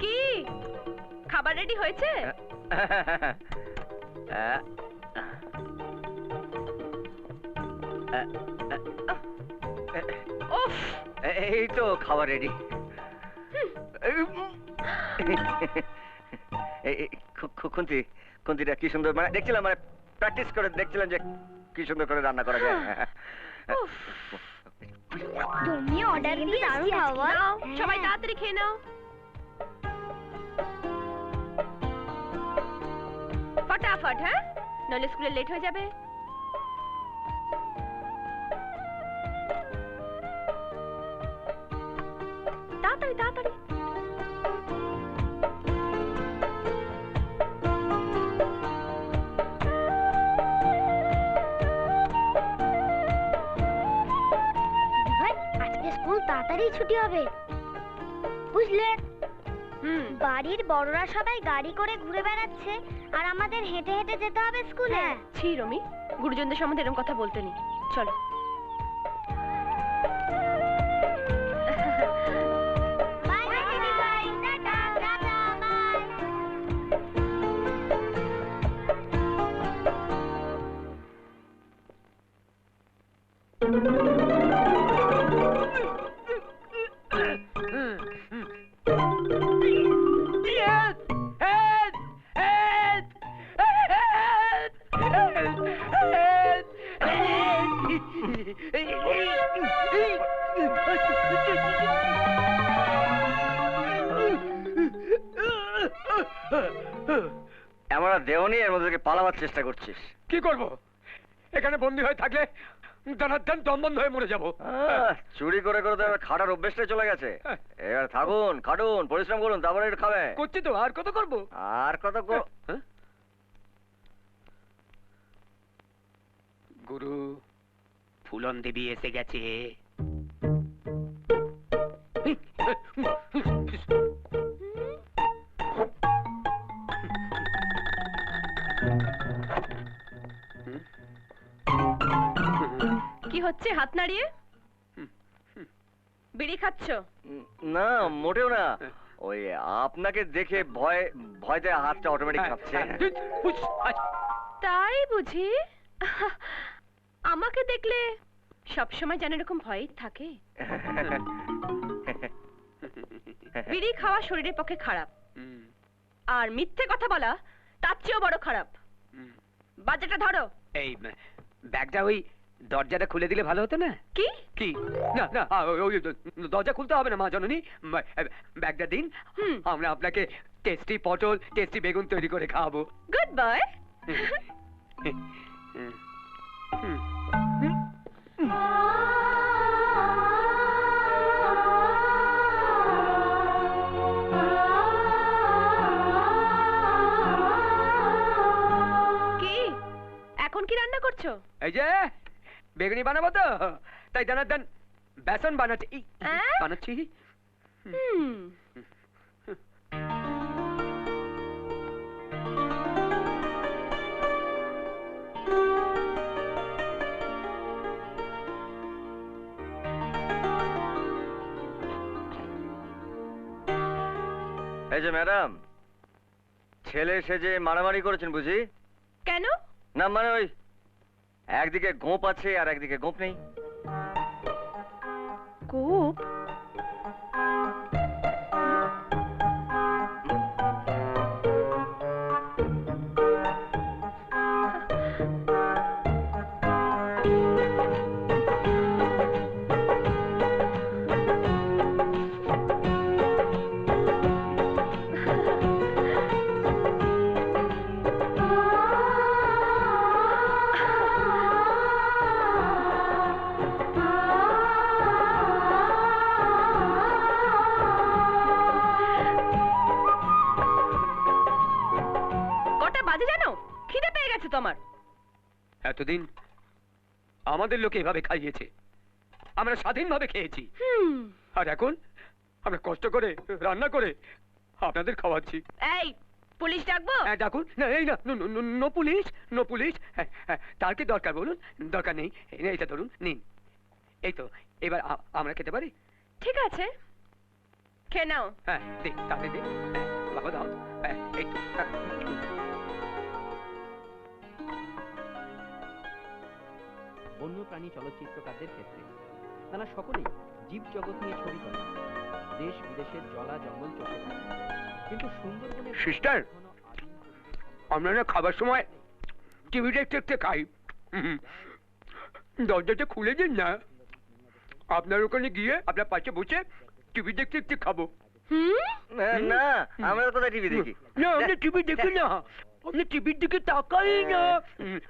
কি খাবার রেডি হয়েছে? এই তো খাবার রেডি। খুন্তিটা কি সুন্দর, মানে দেখছিলাম, মানে প্র্যাকটিস করে দেখছিলাম যে কি সুন্দর করে রান্না করা যায়। তুমি অর্ডার দিয়ে দারুণ খাবার। সবাই তাড়াতাড়ি খেয়ে নাও, ফটাফট, হ্যাঁ, নইলে স্কুলে লেট হয়ে যাবে। তাড়াতাড়ি তাড়াতাড়ি। আজকে স্কুল তাড়াতাড়ি ছুটি হবে, বুঝলে? বাড়ির বড়রা সবাই গাড়ি করে ঘুরে বেড়াচ্ছে আর আমাদের হেঁটে হেঁটে যেতে হবে স্কুলে। ছি রমি, গুরুজনদের সম্বন্ধে এরকম কথা বলতে নেই। চলো। আমরা দেওনি, এর মধ্যে পালাবার চেষ্টা করছিস। কি করব? এখানে বন্দী হয়ে থাকলে দম বন্ধ হয়ে মরে যাবো। চুরি করে করে তো খাটার অভ্যেসটাই চলে গেছে। এবার থাকুন, খাটুন, পরিশ্রম করুন, তারপরে একটু খাবে। করছি তো, আর কত করবো? আর কত? গুরু, ফুলন দেবী এসে গেছে। কি হচ্ছে হাত নাড়িয়ে? বিড়ি খাচ্ছ? না, মোটেও না। ওই আপনাকে দেখে ভয়তে হাতটা অটোমেটিক কাঁপছে। তাই বুঝি? আমাকে দেখলে সবসময় যেন এরকম ভয় থাকে। বিড়ি খাওয়া শরীরের পক্ষে খারাপ, আর মিথ্যে কথা বলা তার চেয়েও বড় খারাপ। বাজারটা ধরো। এই ব্যাগটা ওই দরজাটা খুলে দিলে ভালো হতো না? কি কি? না না, ওই দরজা খুলতে হবে না মা জননী, ব্যাগটা দিন, আমরা আপনাকে টেস্টি পটল, টেস্টি বেগুন তৈরি করে খাওয়াবো। Good boy. কি এখন কি রান্না করছো? এই যে বেগুনি বানাবো তো, তাই দান বেসন বানাচ্ছি। বানাচ্ছি। এই যে ম্যাডাম, ছেলে সেজে মারামারি করেছেন বুঝি? কেন? না মানে ওই একদিকে গোপ আছে আর একদিকে গোপ নেই। গোপ? তোমার এতদিন আমাদের লোকে এভাবে খাইয়েছে, আমরা স্বাধীনভাবে খেয়েছি, আর এখন আমরা কষ্ট করে রান্না করে আপনাদের খাওয়াচ্ছি। এই পুলিশ ডাকবো? ডাকুন। না এই না, নো পুলিশ, নো পুলিশ। তার কি দরকার বলুন? দরকার নেই। এটা ধরুন, নিন। এই তো, এবার আমরা খেতে পারি? ঠিক আছে, খেয়ে নাও। হ্যাঁ দে, তাতে দে। হ্যাঁ, বাবা দাও। হ্যাঁ, এই তো। হ্যাঁ। বন্যপ্রাণী চলচ্চিত্রকারদের ক্ষেত্রে তারা সকলেই জীব জগৎ নিয়ে ছবি করে, দেশ বিদেশের জলা জঙ্গল চোখে পড়ে। কিন্তু সুন্দরবনের সিস্টার, আমরা না খাবার সময় টিভি দেখতে দেখতে খাই। দরজাটা খুলে দিন না, আপনার ওখানে গিয়ে আপনার পাশে বসে টিভি দেখতে দেখতে খাবো। না আমরা কোথায় টিভি দেখি? না, আমরা টিভি দেখি না, আমরা টিভির দিকে তাকাই না।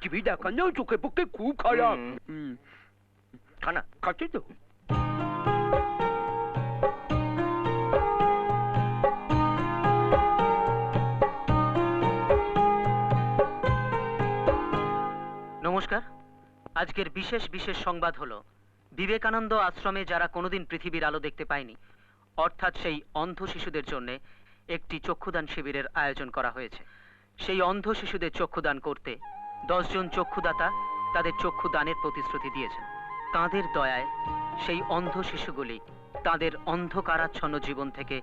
টিভি দেখানো চোখের পক্ষে খুব খারাপ। খানা খাচ্ছে তো। নমস্কার। আজকের বিশেষ বিশেষ সংবাদ হলো, বিবেকানন্দ আশ্রমে যারা কোনোদিন পৃথিবীর আলো দেখতে পায়নি, অর্থাৎ সেই অন্ধ শিশুদের জন্য একটি চক্ষুদান শিবিরের আয়োজন করা হয়েছে। সেই অন্ধ শিশুদের চক্ষুদান করতে 10 জন চক্ষুদাতা তাদের চক্ষুদানের প্রতিশ্রুতি দিয়েছেন। তাদের দয়ায় সেই অন্ধ শিশুগুলি তাদের অন্ধকারাচ্ছন্ন জীবন থেকে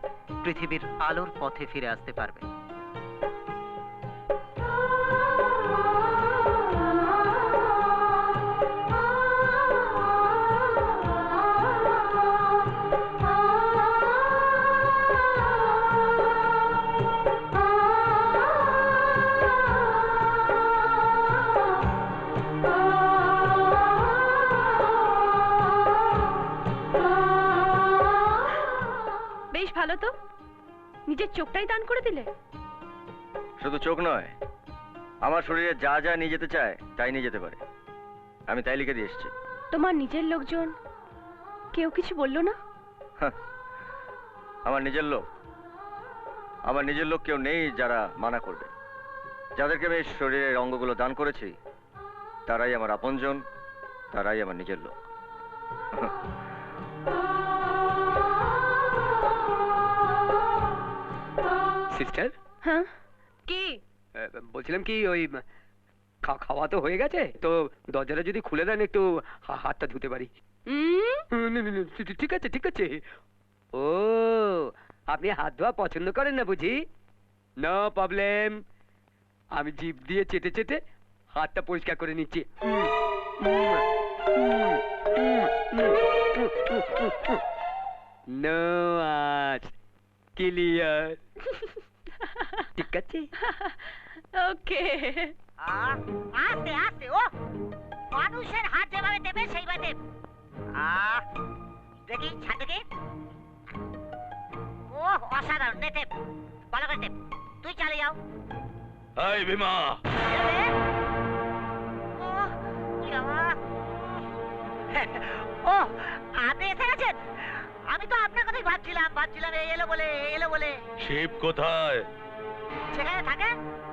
পৃথিবীর আলোর পথে ফিরে আসতে পারবে। বেশ ভালো তো, নিজের চোখটাই দান করে দিলে। শুধু চোখ নয়, আমার শরীরে যা যা নিয়ে যেতে চায় তাই নিয়ে যেতে পারে। আমি তাই লিখে দিয়ে এসেছি। তোমার নিজের লোকজন কেউ কিছু বললো না? হাহ, আমার নিজের লোক কেউ নেই যারা মানা করবে। যাদেরকে আমি শরীরের অঙ্গগুলো দান করেছি তারাই আমার আপনজন, তারাই আমার নিজের লোক। সিস্টার, হ্যাঁ কি? বলছিলাম কি, ওই খাওয়া তো হয়ে গেছে, তো দরজাটা যদি খুলে দেন একটু হাতটা ধুতে পারি। ঠিক আছে ঠিক আছে। ও, আপনি হাত ধোয়া পছন্দ করেন না বুঝি? নো প্রবলেম, আমি জিভ দিয়ে চেটে চেটে হাতটা পরিষ্কার করে নিচ্ছি। নো আজ ক্লিয়ার। ঠিক আছে। ওকে। আস্তে আস্তে, ও মানুষের হাত যেভাবে দেবে সেইভাবে দেব। দেখি ছাড় দেখি। ও অসাধারণ, নে দেব, ভালো করে দেব। তুই চালিয়ে যাও। এই ভীমা, ও আপনি এসে গেছেন? আমি তো আপনার কথাই ভাবছিলাম এই এলো বলে। শিব কোথায়? সেখানে থাকে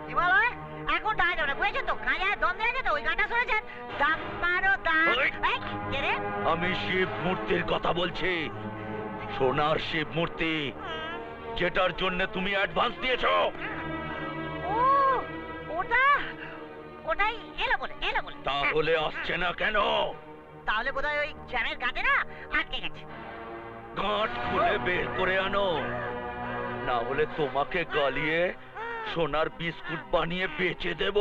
হিমালয়। এখন দাঁড়া যাবে না, বুঝেছেন তো? গায়ে দম দিয়েছে তো, ওই গানটা শুনেছেন? দাম মারো দাম। ওই! এই, কে রে? আমি শিব মূর্তির কথা বলছি, সোনার শিব মূর্তি, যেটার জন্য তুমি অ্যাডভান্স দিয়েছো। ও ওটাই এলো বলে। তাহলে আসছে না কেন? তাহলে বোধহয় ওই জ্যামের গাঁটে না আটকে গেছে। গাঁট খুলে বের করে আনো, না হলে তোমাকে গালিয়ে সোনার বিস্কুট বানিয়ে বেচে দেব।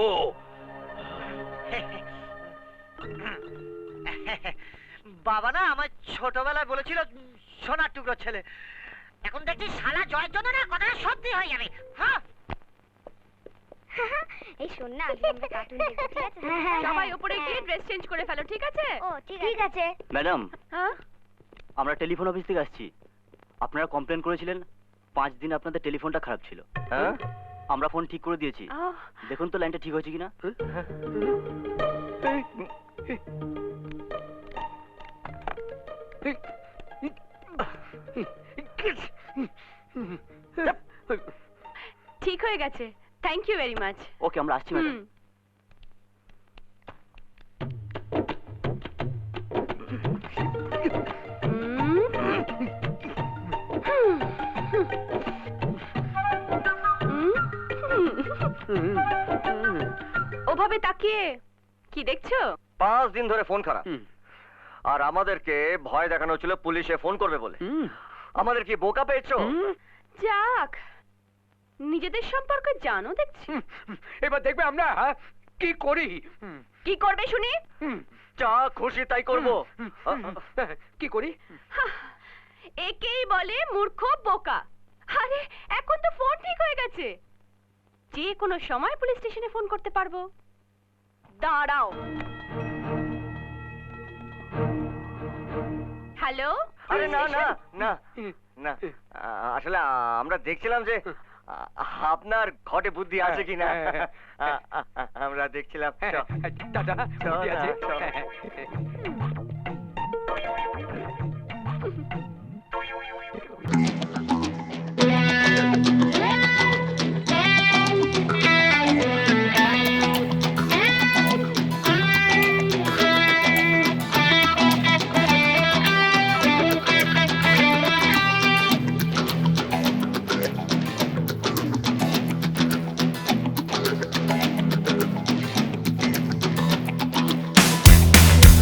বাবা না আমার ছোটবেলায় বলেছিল সোনার টুকরো ছেলে। এখন দেখছি শালা জয়ের জন্য না কথাটা সত্যি হয়ে যাবে। হ্যাঁ, এই শোন না, আজকে আমরা কার্টুন দেখব, ঠিক আছে? সবাই উপরে গিয়ে ড্রেস চেঞ্জ করে ফেলো, ঠিক আছে? ও ঠিক আছে। ম্যাডাম, হ্যাঁ, আমরা টেলিফোন অফিস থেকে আসছি। আপনারা কমপ্লেন করেছিলেন 5 দিন আপনাদের টেলিফোনটা খারাপ ছিল। হ্যাঁ, আমরা ফোন ঠিক করে দিয়েছি, আহ, দেখুন তো লাইনটা ঠিক হয়েছে কিনা। ঠিক হয়ে গেছে, থ্যাংক ইউ ভেরি মাচ। ওকে, আমরা আসছি ম্যাডাম। ওভাবে তাকিয়ে কি দেখছো? 5 দিন ধরে ফোন খারাপ, আর আমাদেরকে ভয় দেখানো ছিল পুলিশে ফোন করবে বলে। আমাদের কি বোকা পেয়েছো? যাক, নিজেদের সম্পর্কে জানো দেখছি। এবার দেখবে আমরা কি করি। কি করবে শুনি? যা খুশি তাই করবো। কি করি? একেই বলে মূর্খ বোকা। আরে এখন তো ফোন ঠিক হয়ে গেছে, যে কোনো সময় পুলিশ স্টেশনে ফোন করতে পারবো। দাঁড়াও। হ্যালো, আরে না না না না, আসলে আমরা দেখছিলাম যে আপনার ঘটে বুদ্ধি আছে কিনা। আমরা দেখছিলাম। দাদা চল আছে। না, চল।